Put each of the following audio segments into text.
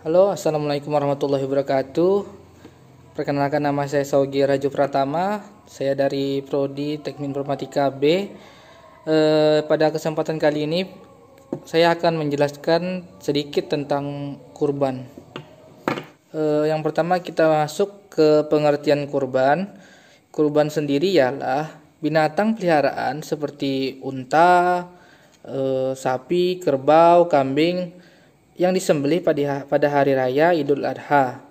Halo, assalamualaikum warahmatullahi wabarakatuh. Perkenalkan, nama saya Saugi Rajo Pratama. Saya dari Prodi Teknik Informatika B. Pada kesempatan kali ini saya akan menjelaskan sedikit tentang kurban. Yang pertama kita masuk ke pengertian kurban. Kurban sendiri ialah binatang peliharaan seperti unta, sapi, kerbau, kambing yang disembelih pada hari raya Idul Adha.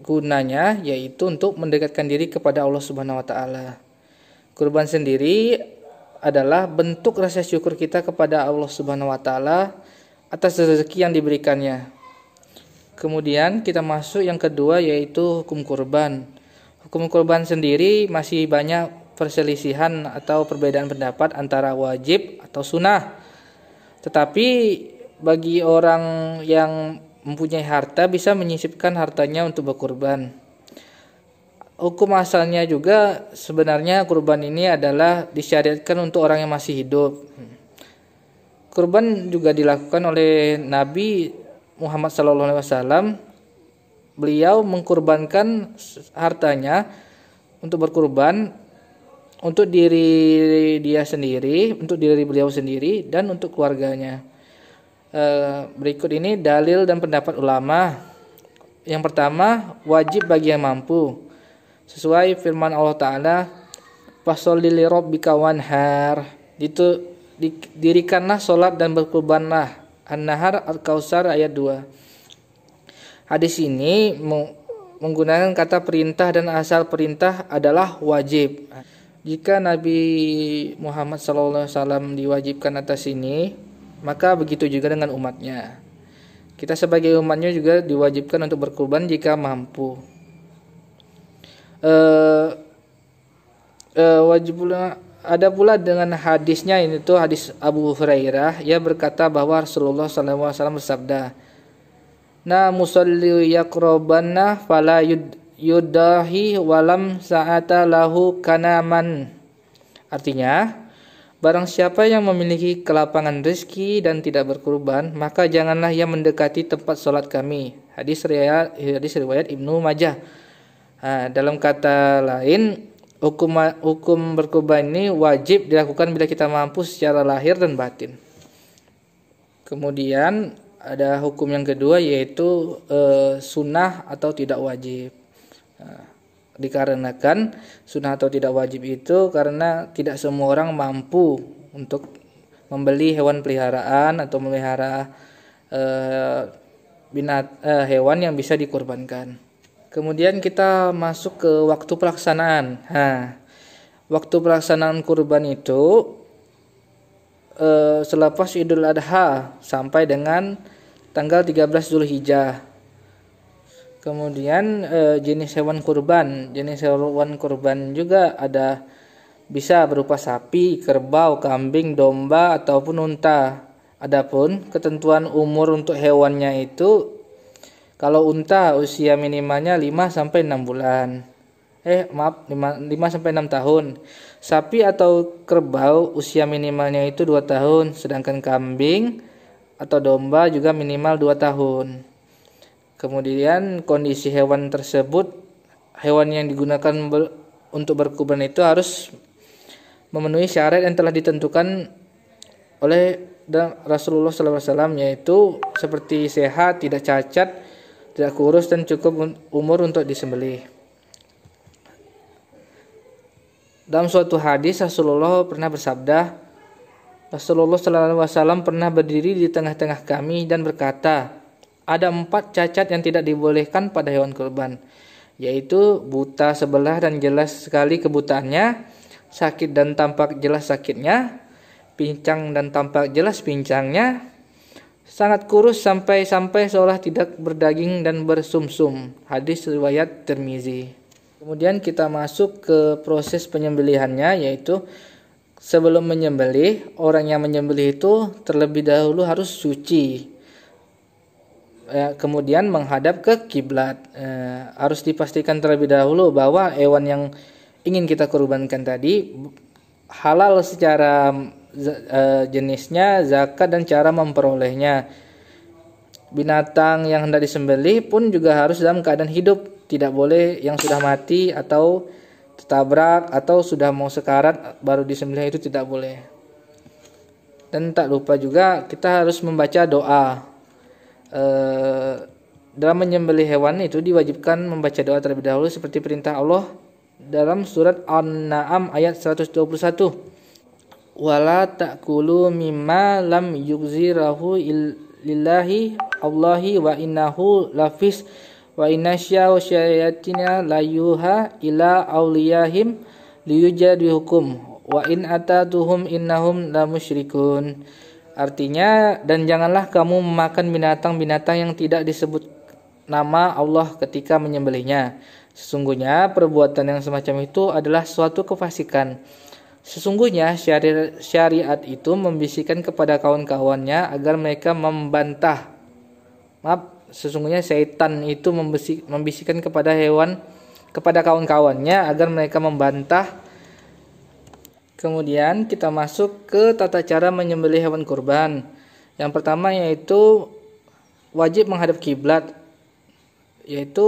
Gunanya yaitu untuk mendekatkan diri kepada Allah Subhanahu wa taala. Kurban sendiri adalah bentuk rasa syukur kita kepada Allah Subhanahu wa taala atas rezeki yang diberikannya. Kemudian kita masuk yang kedua yaitu hukum kurban. Hukum kurban sendiri masih banyak perselisihan atau perbedaan pendapat antara wajib atau sunnah. Tetapi bagi orang yang mempunyai harta bisa menyisipkan hartanya untuk berkurban. Hukum asalnya juga sebenarnya kurban ini adalah disyariatkan untuk orang yang masih hidup. Kurban juga dilakukan oleh Nabi Muhammad SAW. Beliau mengkurbankan hartanya untuk berkurban untuk diri dia sendiri, untuk diri beliau sendiri dan untuk keluarganya. Berikut ini dalil dan pendapat ulama. Yang pertama, wajib bagi yang mampu. Sesuai firman Allah Ta'ala, "Fasholli lirabbika wanhar." Dirikanlah solat dan berkurbanlah. An-Nahr Al-Kautsar ayat 2. Hadis ini menggunakan kata perintah dan asal perintah adalah wajib. Jika Nabi Muhammad SAW diwajibkan atas ini, maka begitu juga dengan umatnya. Kita sebagai umatnya juga diwajibkan untuk berkurban jika mampu. Wajib pula, ada pula dengan hadisnya, ini tuh hadis Abu Hurairah. Ia berkata bahwa Rasulullah SAW bersabda, "Na musalli yaqrabanna fala yudahi walam sa'ata lahu kanaman." Artinya, barang siapa yang memiliki kelapangan rezeki dan tidak berkurban, maka janganlah ia mendekati tempat sholat kami. Hadis riwayat Ibnu Majah. Dalam kata lain, hukum berkurban ini wajib dilakukan bila kita mampu secara lahir dan batin. Kemudian ada hukum yang kedua yaitu sunnah atau tidak wajib. Dikarenakan sunnah atau tidak wajib itu karena tidak semua orang mampu untuk membeli hewan peliharaan atau memelihara hewan yang bisa dikurbankan. Kemudian kita masuk ke waktu pelaksanaan. Waktu pelaksanaan kurban itu selepas Idul Adha sampai dengan tanggal 13 Zulhijjah. Kemudian jenis hewan kurban. Jenis hewan kurban juga ada, bisa berupa sapi, kerbau, kambing, domba ataupun unta. Adapun ketentuan umur untuk hewannya itu, kalau unta usia minimalnya 5 sampai 6 bulan. 5 sampai 6 tahun. Sapi atau kerbau usia minimalnya itu 2 tahun, sedangkan kambing atau domba juga minimal 2 tahun. Kemudian kondisi hewan tersebut, hewan yang digunakan untuk berkurban itu harus memenuhi syarat yang telah ditentukan oleh Rasulullah SAW, yaitu seperti sehat, tidak cacat, tidak kurus, dan cukup umur untuk disembelih. Dalam suatu hadis Rasulullah pernah bersabda, Rasulullah SAW pernah berdiri di tengah-tengah kami dan berkata, ada 4 cacat yang tidak dibolehkan pada hewan kurban, yaitu buta sebelah dan jelas sekali kebutaannya, sakit dan tampak jelas sakitnya, pincang dan tampak jelas pincangnya, sangat kurus sampai seolah tidak berdaging dan bersumsum. Hadis riwayat Tirmizi. Kemudian kita masuk ke proses penyembelihannya, yaitu sebelum menyembelih, orang yang menyembelih itu terlebih dahulu harus suci. Kemudian menghadap ke kiblat. Harus dipastikan terlebih dahulu bahwa hewan yang ingin kita kurbankan tadi halal secara jenisnya, zakat, dan cara memperolehnya. binatang yang hendak disembelih pun juga harus dalam keadaan hidup, tidak boleh yang sudah mati atau tertabrak atau sudah mau sekarat baru disembelih, itu tidak boleh. Dan tak lupa juga kita harus membaca doa. Dalam menyembelih hewan itu diwajibkan membaca doa terlebih dahulu seperti perintah Allah dalam surat An-Na'am ayat 121. Wala ta'kulu mimma lam yugzirahu lillahi Allahi wa innahu lafis wa inasya syayatina layuha ila awliyahim liyujadihukum wa in atatuhum innahum la musyrikun. Artinya, dan janganlah kamu memakan binatang-binatang yang tidak disebut nama Allah ketika menyembelihnya. Sesungguhnya perbuatan yang semacam itu adalah suatu kefasikan. Sesungguhnya syariat itu membisikkan kepada kawan-kawannya agar mereka membantah. Sesungguhnya syaitan itu membisikkan kepada kawan-kawannya agar mereka membantah. Kemudian kita masuk ke tata cara menyembelih hewan kurban. Yang pertama yaitu wajib menghadap kiblat, yaitu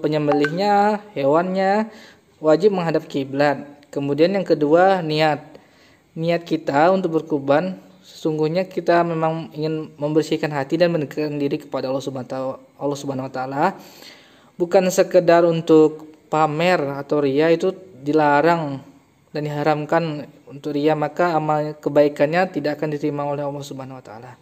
penyembelihnya, hewannya wajib menghadap kiblat. Kemudian yang kedua niat kita untuk berkurban. Sesungguhnya kita memang ingin membersihkan hati dan mendekatkan diri kepada Allah Subhanahu wa taala. Bukan sekedar untuk pamer atau ria, itu dilarang dan diharamkan untuk ria, maka amal kebaikannya tidak akan diterima oleh Allah Subhanahu wa taala.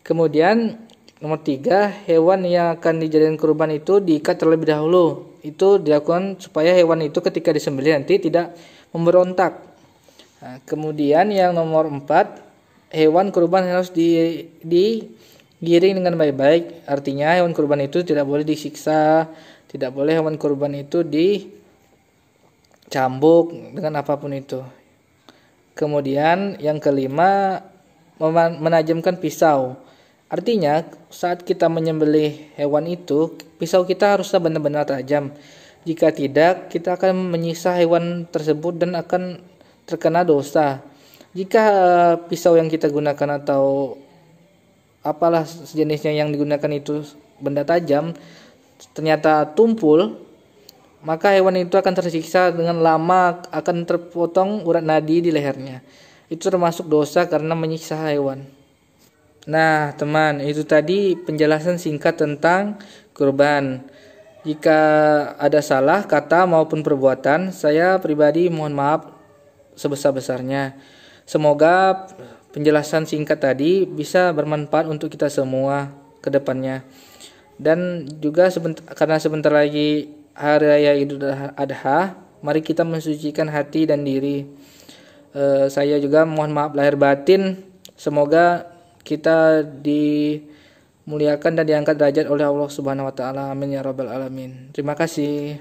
Kemudian nomor 3, hewan yang akan dijadikan kurban itu diikat terlebih dahulu. Itu dilakukan supaya hewan itu ketika disembelih nanti tidak memberontak. Nah, kemudian yang nomor 4, hewan kurban harus digiring dengan baik-baik. Artinya hewan kurban itu tidak boleh disiksa, tidak boleh hewan kurban itu dicambuk dengan apapun itu. Kemudian yang kelima, menajamkan pisau. Artinya saat kita menyembelih hewan itu, pisau kita haruslah benar-benar tajam. Jika tidak, kita akan menyiksa hewan tersebut dan akan terkena dosa. Jika pisau yang kita gunakan atau apalah sejenisnya yang digunakan itu benda tajam ternyata tumpul, maka hewan itu akan tersiksa dengan lama, akan terpotong urat nadi di lehernya. Itu termasuk dosa karena menyiksa hewan. Nah teman, itu tadi penjelasan singkat tentang kurban. Jika ada salah kata maupun perbuatan, saya pribadi mohon maaf sebesar-besarnya. Semoga penjelasan singkat tadi bisa bermanfaat untuk kita semua ke depannya. Dan juga karena sebentar lagi Hari Raya Idul Adha, mari kita mensucikan hati dan diri. Saya juga mohon maaf lahir batin. Semoga kita dimuliakan dan diangkat derajat oleh Allah Subhanahu wa taala. Amin ya rabbal alamin. Terima kasih.